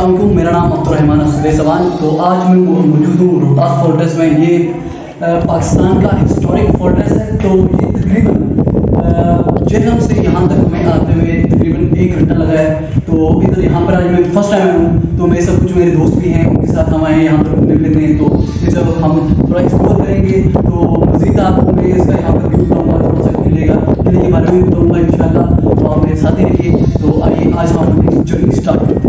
अस्सलाम वालेकुम, मेरा नाम अब्दुर्रहमान असद। तो आज मैं मौजूद हूँ रोहतास फोर्ट्रेस में। ये पाकिस्तान का हिस्टोरिक फोर्ट्रेस है। तो ये तकरीबन जहलम से यहाँ तक हमें आते हुए तकरीबन 1 घंटा लगा है। तो इधर यहाँ पर आज मैं फर्स्ट टाइम हूँ, तो मेरे सब कुछ मेरे दोस्त भी हैं, उनके साथ हम आए हैं यहाँ पर घूमने फिरने। तो इस वक्त हम थोड़ा एक्सप्लोर करेंगे। तो मज़ीद आपको मैं इसका यहाँ पर व्यू बताऊँगा, थोड़ा सा मिलेगा किले के बारे में बताऊँगा इंशाल्लाह। तो आप मेरे साथ ही रहिए। तो आइए आज हम अपनी जर्नी स्टार्ट करते हैं।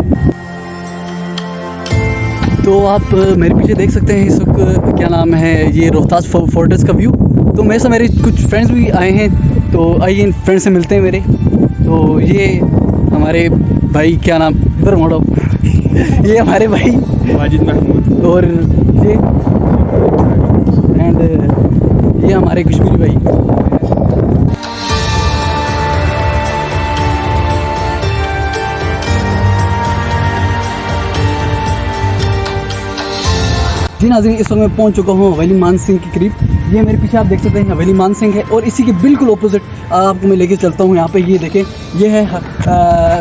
तो आप मेरे पीछे देख सकते हैं इस वक्त क्या नाम है, ये रोहतास फोर्ट्रेस का व्यू। तो मेरे साथ मेरे कुछ फ्रेंड्स भी आए हैं, तो आइए इन फ्रेंड्स से मिलते हैं मेरे। तो ये हमारे भाई, क्या नाम, इधर मोड़ो ये हमारे भाई वाजिद महमूद, और ये एंड ये हमारे कश्मीरी भाई। जी नाज़रीन, इस वक्त मैं पहुंच चुका हूं हवेली मान सिंह के करीब। ये मेरे पीछे आप देख सकते हैं हवेली मान सिंह है, और इसी के बिल्कुल ऑपोजिट आपको मैं लेके चलता हूं। यहाँ पे ये देखें, ये है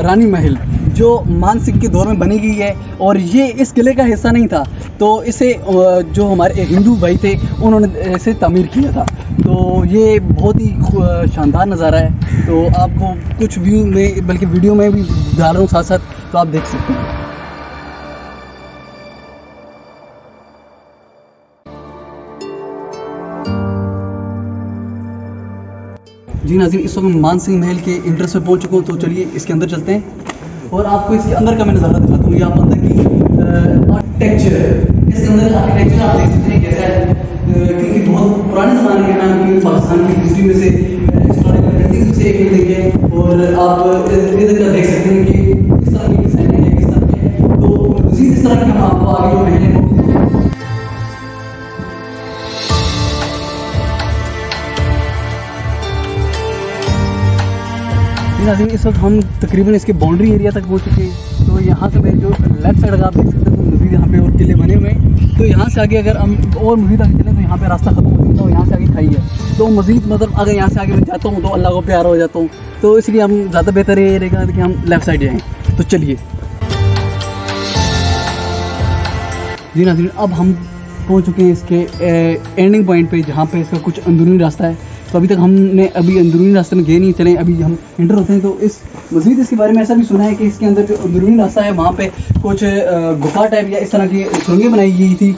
रानी महल, जो मान सिंह के दौर में बनी गई है। और ये इस किले का हिस्सा नहीं था, तो इसे जो हमारे हिंदू भाई थे उन्होंने इसे तामीर किया था। तो ये बहुत ही शानदार नज़ारा है। तो आपको कुछ व्यू में, बल्कि वीडियो में भी डाल रहा हूँ साथ साथ, तो आप देख सकते हैं। जी नाज़रीन, इस वक्त मान सिंह महल के इंट्रेंस में पहुंच चुका हूँ। तो चलिए इसके अंदर चलते हैं और आपको इसके अंदर का मैं नज़ारा दिखाता हूँ। ये आप अंदर की आर्किटेक्चर, इसके अंदर आर्किटेक्चर आप देख सकते हैं कैसा है, क्योंकि बहुत पुराने ज़माने के नाम की पाकिस्तान की हिस्ट्री में से हिस्टोरिकल बिल्डिंग्स से एक बिल्डिंग है। और आप इधर का देख सकते हैं कि किस तरह की डिज़ाइन है, किस तरह की है। तो मज़ीद इस तरह की हम आपको आगे जो महलें नाज़रीन, इस वक्त हम तकरीबन इसके बाउंड्री एरिया तक पहुंच चुके हैं। तो यहाँ से मेरे जो लेफ्ट साइड अगर आप देख सकते हैं, तो मज़ीद यहाँ पे और किले बने हुए हैं। तो यहाँ से आगे अगर हम और मज़ीद आगे चलें तो यहाँ पे रास्ता ख़त्म हो जाता है, और यहाँ से आगे खाई है। तो मज़ीद मतलब अगर यहाँ से आगे मैं जाता हूँ तो अल्लाह को प्यार हो जाता हूँ। तो इसलिए हम ज़्यादा बेहतर ये रहेगा कि हम लेफ़्ट साइड जाएँ। तो चलिए जी नाज़रीन, अब हम पहुँच चुके हैं इसके एंडिंग पॉइंट पर, जहाँ पर इसका कुछ अंदरूनी रास्ता है। तो अभी तक हमने अंदरूनी रास्ते में गए नहीं, चलें अभी हम इंटर होते हैं। तो इस मज़ीद इसके बारे में ऐसा भी सुना है कि इसके अंदर जो अंदरूनी रास्ता है, वहाँ पे कुछ गुफा टाइप या इस तरह की सुरंगें बनाई गई थी,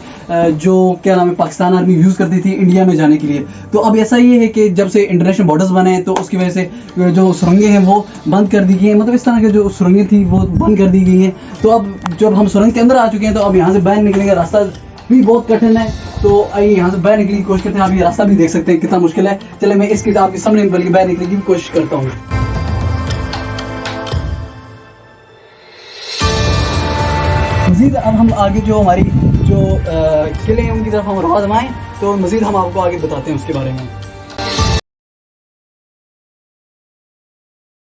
जो क्या नाम है, पाकिस्तान आर्मी यूज़ करती थी इंडिया में जाने के लिए। तो अब ऐसा ये है कि जब से इंटरनेशनल बॉर्डर्स बने, तो उसकी वजह से जो सुरंगें हैं वो बंद कर दी गई हैं। मतलब इस तरह की जो सुरंगें थी वो बंद कर दी गई हैं। तो अब जब हम सुरंग के अंदर आ चुके हैं, तो अब यहाँ से बाहर निकलने का रास्ता भी बहुत कठिन है। तो आइए यहाँ से बाहर निकलने की कोशिश करते हैं। आप ये रास्ता भी देख सकते हैं कितना मुश्किल है। चले मैं इसके आपके सामने बल्कि बाहर निकलने की भी कोशिश करता हूँ। मज़ीद अब हम आगे जो हमारी जो किले हैं उनकी तरफ हम रवाना आएँ, तो मज़ीद हम आपको आगे बताते हैं उसके बारे में।